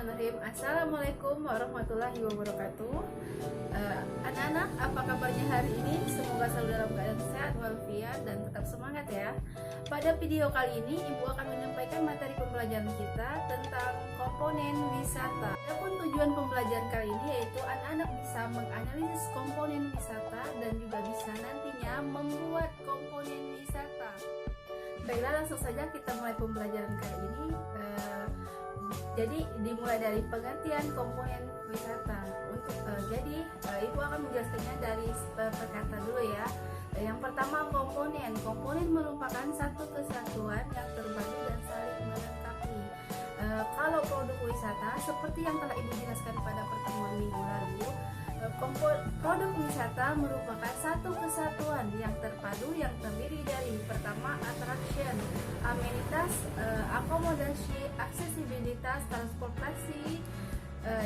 Bismillahirrahmanirrahim. Assalamualaikum warahmatullahi wabarakatuh. Anak-anak, apa kabarnya hari ini? Semoga selalu dalam keadaan sehat walafiat dan tetap semangat ya. Pada video kali ini Ibu akan menyampaikan materi pembelajaran kita tentang komponen wisata. Adapun tujuan pembelajaran kali ini yaitu anak-anak bisa menganalisis komponen wisata dan juga bisa nantinya membuat komponen wisata. Baiklah, langsung saja kita mulai pembelajaran kali ini. Jadi dimulai dari pengertian komponen wisata. Jadi Ibu akan menjelaskannya dari perkata dulu ya. Yang pertama, komponen merupakan satu kesatuan yang terbagi dan saling melengkapi. Kalau produk wisata seperti yang telah Ibu jelaskan pada pertemuan minggu lalu, produk wisata merupakan satu kesatuan yang terpadu yang terdiri dari pertama attraction, amenitas, akomodasi, aksesibilitas, transportasi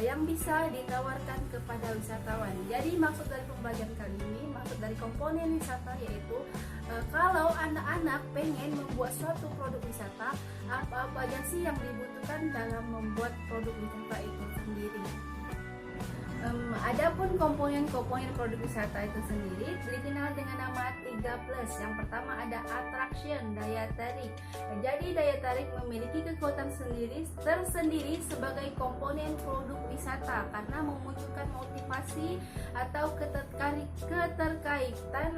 yang bisa ditawarkan kepada wisatawan. Jadi maksud dari pembelajaran kali ini, maksud dari komponen wisata yaitu kalau anak-anak pengen membuat suatu produk wisata, apa aja sih yang dibutuhkan dalam membuat produk wisata itu sendiri. Adapun komponen-komponen produk wisata itu sendiri dikenal dengan nama 3+. Yang pertama ada attraction, daya tarik. Jadi daya tarik memiliki kekuatan tersendiri sebagai komponen produk wisata karena memunculkan motivasi atau keterkaitan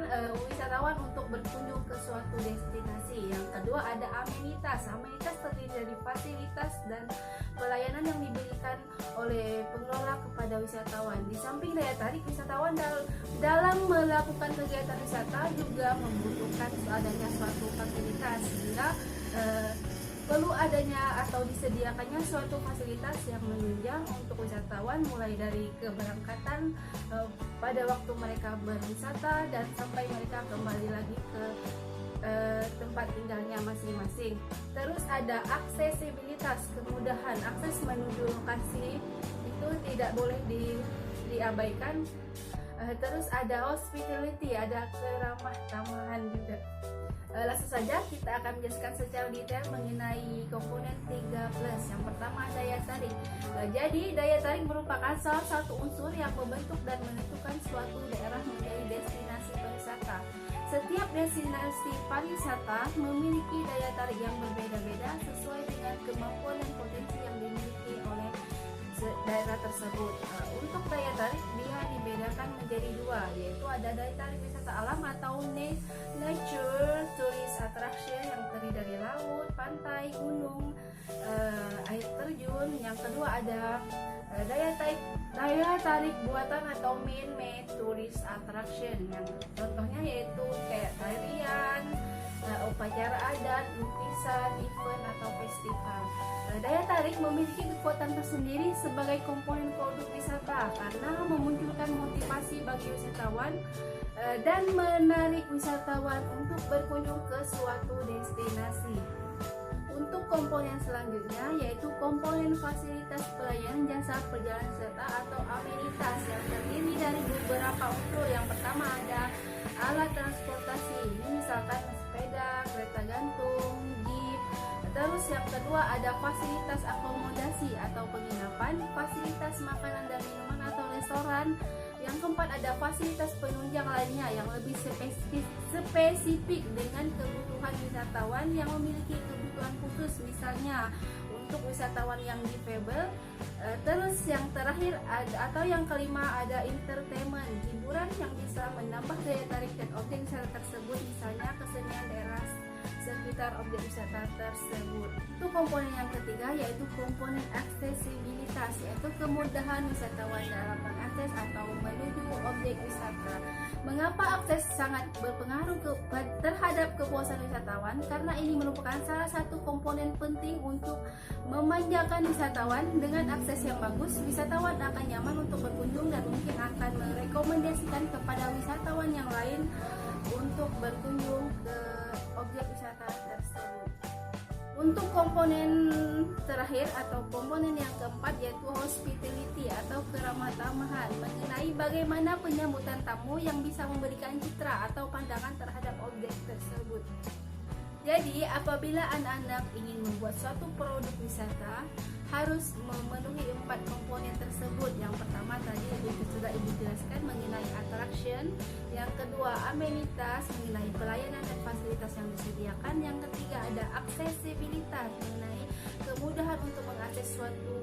wisatawan untuk berkunjung ke suatu destinasi. Yang kedua ada amenitas. Amenitas terdiri dari fasilitas dan pelayanan yang diberikan oleh pengelola kepada wisatawan. Di samping daya tarik, wisatawan dalam melakukan kegiatan wisata juga membutuhkan adanya suatu fasilitas sehingga perlu adanya atau disediakannya suatu fasilitas yang menunjang untuk wisatawan mulai dari keberangkatan pada waktu mereka berwisata dan sampai mereka kembali lagi ke tempat tinggalnya masing-masing. Terus ada aksesibilitas, kemudahan akses menuju lokasi itu tidak boleh diabaikan. Terus ada hospitality, ada keramah tamahan juga. Langsung saja kita akan menjelaskan secara detail mengenai komponen 3+. Yang pertama daya tarik. Jadi daya tarik merupakan salah satu unsur yang membentuk dan menentukan suatu daerah menjadi destinasi pariwisata. Setiap destinasi pariwisata memiliki daya tarik yang berbeda-beda sesuai dengan kemampuan dan potensi yang dimiliki oleh daerah tersebut. Untuk daya tarik dia dibedakan menjadi dua, yaitu ada daya tarik wisata alam atau nature tourist attraction yang terdiri dari laut, pantai, gunung, air terjun. Yang kedua ada daya tarik buatan atau man-made tourist attraction yang contohnya yaitu kayak tarian, upacara adat, lukisan, event atau festival. Daya tarik memiliki kekuatan tersendiri sebagai komponen produk wisata karena memunculkan motivasi bagi wisatawan dan menarik wisatawan untuk berkunjung ke suatu destinasi. Untuk komponen selanjutnya yaitu komponen fasilitas pelayanan jasa perjalanan wisata atau amenitas yang terdiri dari beberapa unsur. Yang pertama ada alat transportasi, ini misalkan sepeda, kereta gantung, jeep. Terus yang kedua ada fasilitas akomodasi atau penginapan, fasilitas makanan dan minuman atau restoran. Yang keempat ada fasilitas penunjang lainnya yang lebih spesifik dengan kebutuhan wisatawan yang memiliki kebutuhan khusus, misalnya untuk wisatawan yang difabel. Terus yang terakhir atau yang kelima ada entertainment, hiburan yang bisa menambah daya tarik dan objek wisata tersebut, misalnya kesenian daerah sekitar objek wisata tersebut. Itu komponen yang ketiga yaitu komponen aksesibilitas, yaitu kemudahan wisatawan dalam mengakses atau menuju objek wisata. Mengapa akses sangat berpengaruh terhadap kepuasan wisatawan? Karena ini merupakan salah satu komponen penting untuk memanjakan wisatawan. Dengan akses yang bagus, wisatawan akan nyaman untuk berkunjung dan mungkin akan merekomendasikan kepada wisatawan yang lain untuk berkunjung ke objek wisata tersebut. Untuk komponen terakhir atau komponen yang keempat yaitu hospitality atau keramah tamahan, mengenai bagaimana penyambutan tamu yang bisa memberikan citra atau pandangan terhadap objek tersebut. Jadi apabila anak-anak ingin membuat suatu produk wisata, harus memenuhi 4 komponen tersebut. Yang pertama tadi sudah Ibu jelaskan mengenai attraction, yang kedua amenitas mengenai pelayanan dan fasilitas yang disediakan, yang ketiga ada aksesibilitas mengenai kemudahan untuk mengakses suatu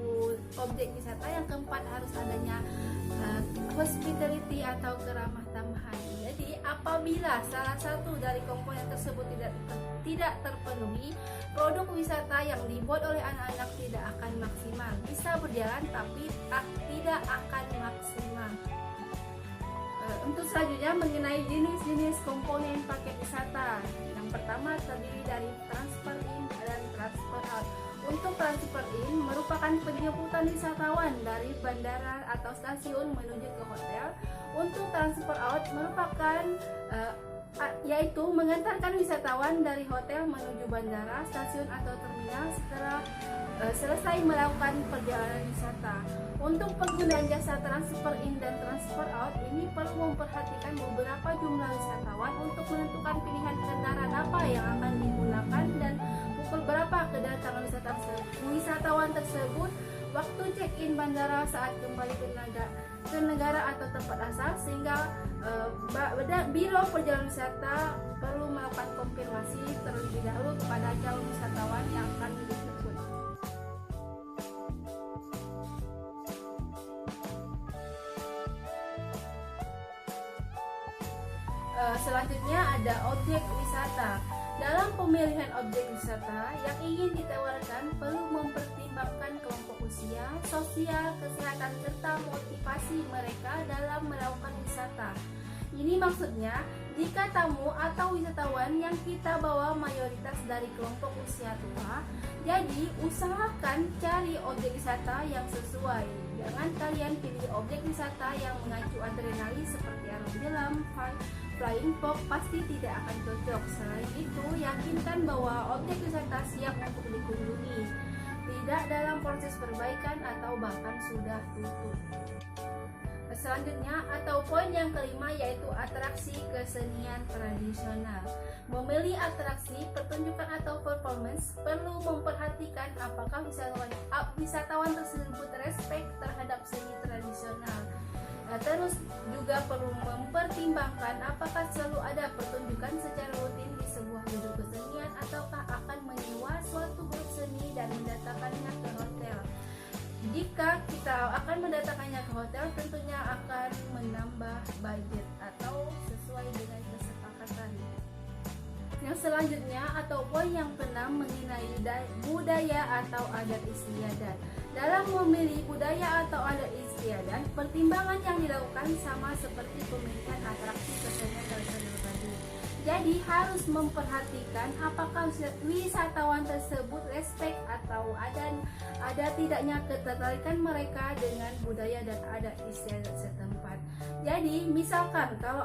objek wisata, yang keempat harus adanya hospitality atau keramah tamahan. Jadi apabila salah satu dari komponen tersebut tidak terpenuhi, produk wisata yang dibuat oleh anak-anak tidak akan maksimal. Bisa berjalan tapi tidak akan maksimal. Untuk selanjutnya mengenai jenis-jenis komponen paket wisata. Yang pertama terdiri dari transfer in dan transfer out. Untuk transfer in merupakan penjemputan wisatawan dari bandara atau stasiun menuju ke hotel. Untuk transfer out merupakan yaitu mengantarkan wisatawan dari hotel menuju bandara, stasiun atau terminal setelah selesai melakukan perjalanan wisata. Untuk penggunaan jasa transfer in dan transfer out ini perlu memperhatikan beberapa jumlah wisatawan untuk menentukan pilihan kendaraan apa yang akan digunakan dan pukul berapa kedatangan wisatawan tersebut, waktu check-in bandara saat kembali ke negara atau tempat asal, sehingga Biro Perjalanan Wisata perlu melakukan konfirmasi terlebih dahulu kepada calon wisatawan yang akan dijemput. Selanjutnya ada objek wisata. Dalam pemilihan objek wisata yang ingin ditawarkan perlu mempertimbangkan kelompok usia, sosial, kesehatan, serta motivasi mereka dalam melakukan wisata. Ini maksudnya, jika tamu atau wisatawan yang kita bawa mayoritas dari kelompok usia tua, jadi usahakan cari objek wisata yang sesuai. Jangan kalian pilih objek wisata yang mengacu adrenalin seperti alam jelam, flying fox, pasti tidak akan cocok. Selain itu, yakinkan bahwa objek wisata siap untuk dikunjungi, tidak dalam proses perbaikan atau bahkan sudah tutup. Selanjutnya atau poin yang kelima yaitu atraksi kesenian tradisional. Memilih atraksi, pertunjukan atau performance perlu memperhatikan apakah wisatawan tersebut respect terhadap seni tradisional. Terus juga perlu mempertimbangkan apakah selalu ada pertunjukan secara rutin di sebuah gedung kesenian ataukah akan menyewa suatu grup seni dan mendatangkannya ke hotel. Jika kita akan mendatangkannya ke hotel, tentunya akan menambah budget atau sesuai dengan kesepakatan. Yang selanjutnya atau poin yang keenam mengenai budaya atau adat istiadat. Dalam memilih budaya atau adat istiadat, pertimbangan yang dilakukan sama seperti pemilihan atraksi kesenian tradisional tadi. Jadi harus memperhatikan apakah wisatawan tersebut respect atau ada tidaknya ketertarikan mereka dengan budaya dan adat istiadat setempat. Jadi misalkan kalau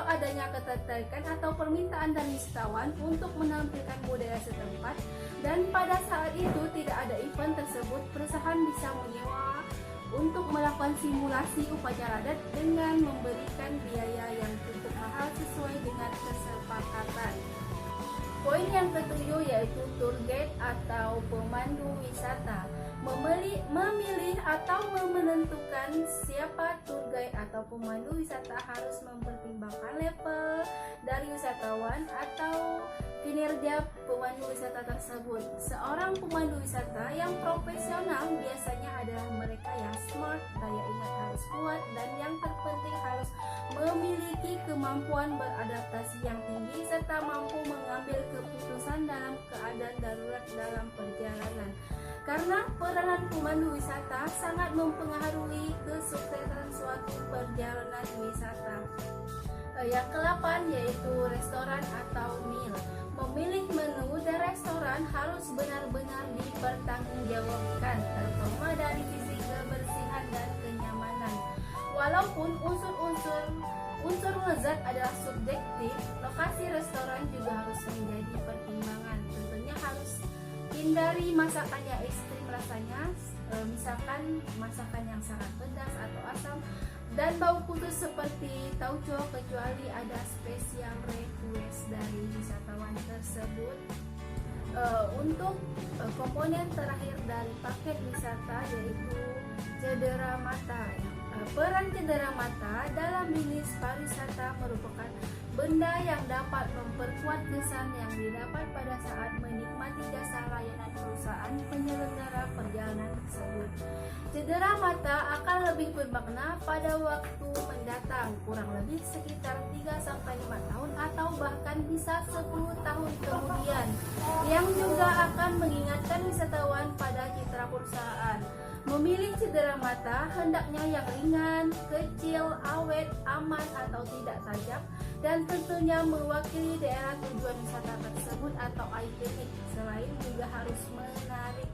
adanya ketertarikan atau permintaan dari wisatawan untuk menampilkan budaya setempat dan pada saat itu tidak ada event tersebut, perusahaan bisa menyewa untuk melakukan simulasi upacara adat dengan memberikan biaya yang cukup mahal sesuai dengan kesepakatan. Poin yang ketujuh yaitu tour guide atau pemandu wisata. Memilih atau menentukan siapa tour guide atau pemandu wisata harus mempertimbangkan level dari wisatawan atau kinerja pemandu wisata tersebut. Seorang pemandu wisata yang profesional biasanya adalah mereka yang smart, daya ingat harus kuat, dan yang terpenting harus memiliki kemampuan beradaptasi yang tinggi serta mampu mengambil keputusan dalam keadaan darurat dalam perjalanan. Karena peranan pemandu wisata sangat mempengaruhi kesuksesan suatu perjalanan wisata. Yang ke-8 yaitu restoran atau meal. Memilih menu dan restoran harus benar-benar dipertanggungjawabkan, terutama dari sisi kebersihan dan kenyamanan. Walaupun unsur lezat adalah subjektif, lokasi restoran juga harus menjadi pertimbangan. Tentunya harus hindari masakan yang ekstrim rasanya, misalkan masakan yang sangat pedas atau asam dan bau khusus seperti tauco, kecuali ada special request dari wisatawan tersebut. Untuk komponen terakhir dari paket wisata yaitu cedera mata. Peran cedera mata dalam bisnis pariwisata merupakan benda yang dapat memperkuat kesan yang didapat pada saat menikmati jasa layanan perusahaan penyelenggara perjalanan tersebut. Cedera mata akan lebih bermakna pada waktu mendatang, kurang lebih sekitar 3-5 tahun atau bahkan bisa 10 tahun kemudian, yang juga akan mengingatkan wisatawan pada citra perusahaan. Memilih cedera mata hendaknya yang ringan, kecil, awet, aman atau tidak tajam, dan tentunya mewakili daerah tujuan wisata tersebut atau ikonik. Selain juga harus menarik.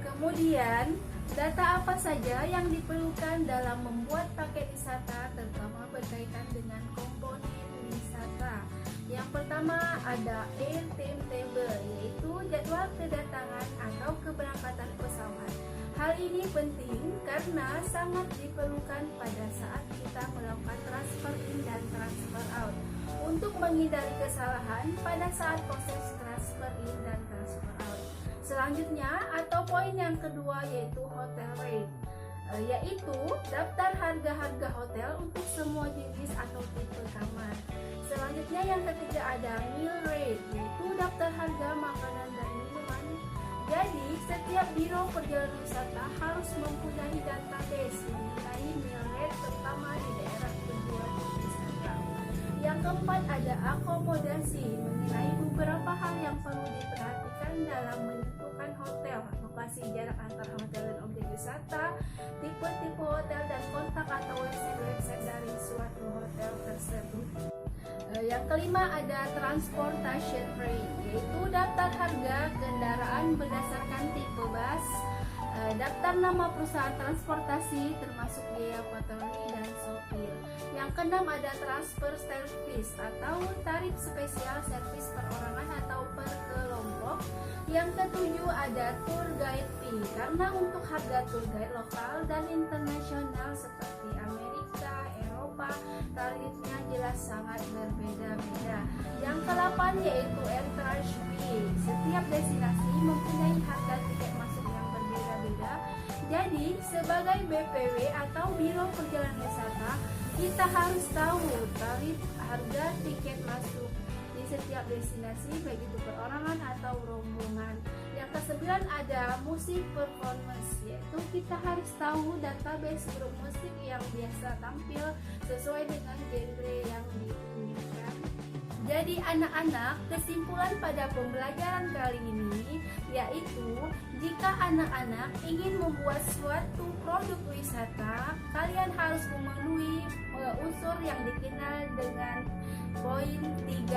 Kemudian, data apa saja yang diperlukan dalam membuat paket wisata, terutama berkaitan dengan komponen wisata. Yang pertama ada air timetable, yaitu jadwal kedatangan atau keberangkatan pesawat. Hal ini penting karena sangat diperlukan pada saat kita melakukan transfer in dan transfer out untuk menghindari kesalahan pada saat proses transfer in dan transfer out. Selanjutnya atau poin yang kedua yaitu hotel rate, yaitu daftar harga-harga hotel untuk semua jenis atau tipe kamar. Selanjutnya yang ketiga ada meal rate, yaitu daftar harga makanan dan minuman. Jadi, setiap biro perjalanan wisata harus mempunyai database mengenai meal rate, terutama di daerah tujuan wisata. Yang keempat ada akomodasi, mengenai beberapa hal yang perlu diperhatikan dalam menentukan hotel, lokasi, jarak antar hotel dan objek wisata, tipe-tipe hotel, dan kontak atau website dari suatu hotel tersebut. Yang kelima ada transportation rate, yaitu daftar harga kendaraan berdasarkan tipe bus, daftar nama perusahaan transportasi termasuk biaya patroli dan sopir. Yang keenam ada transfer service atau tarif spesial servis perorangan atau per kelompok. Yang ketujuh ada tour guide fee, karena untuk harga tour guide lokal dan internasional seperti Amerika, Eropa, tarifnya jelas sangat berbeda-beda. Yang ke-8 yaitu entrance fee. Setiap destinasi mempunyai harga tiket masuk yang berbeda-beda. Jadi, sebagai BPW atau Biro Perjalanan Wisata, kita harus tahu tarif harga tiket masuk di setiap destinasi, baik itu perorangan atau rombongan. Yang ke-9 ada musik performance, yaitu kita harus tahu database grup musik yang biasa tampil sesuai dengan genre yang diinginkan. Jadi anak-anak, kesimpulan pada pembelajaran kali ini yaitu jika anak-anak ingin membuat suatu produk wisata, kalian harus memenuhi unsur yang dikenal dengan poin 3+.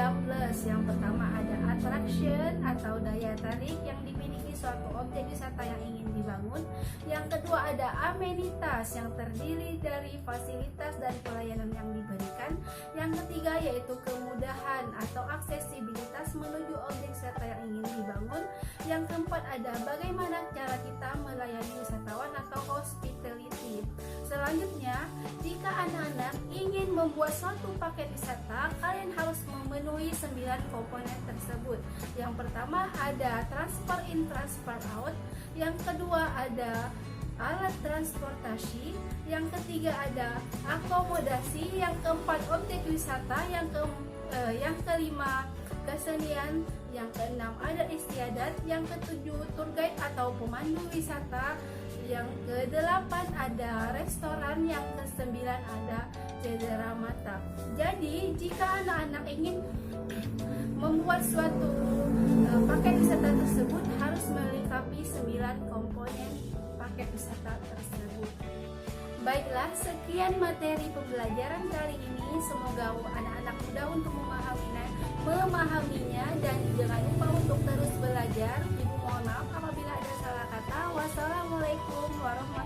Yang pertama ada attraction atau daya tarik yang dimiliki suatu objek wisata yang ingin dibangun. Yang kedua ada amenitas yang terdiri dari fasilitas dan pelayanan yang diberikan. Yang ketiga yaitu kemudahan atau aksesibilitas menuju objek wisata yang ingin dibangun. Yang keempat ada bagaimana cara kita melayani wisatawan atau hospitality. Selanjutnya, jika anak-anak ingin membuat suatu paket wisata, kalian harus memenuhi 9 komponen tersebut. Yang pertama ada transfer in, transfer out. Yang kedua ada alat transportasi. Yang ketiga ada akomodasi. Yang keempat objek wisata. Yang kelima kesenian. Yang keenam ada istiadat. Yang ketujuh tour guide atau pemandu wisata. Yang kedelapan ada restoran. Yang kesembilan ada cedera mata. Jadi jika anak-anak ingin membuat suatu paket wisata tersebut harus melengkapi 9 komponen paket wisata tersebut. Baiklah, sekian materi pembelajaran kali ini. Semoga anak-anak mudah untuk memahaminya dan jangan lupa untuk terus belajar. Ibu mohon maaf apabila ada salah kata. Wassalamualaikum warahmatullahi wabarakatuh.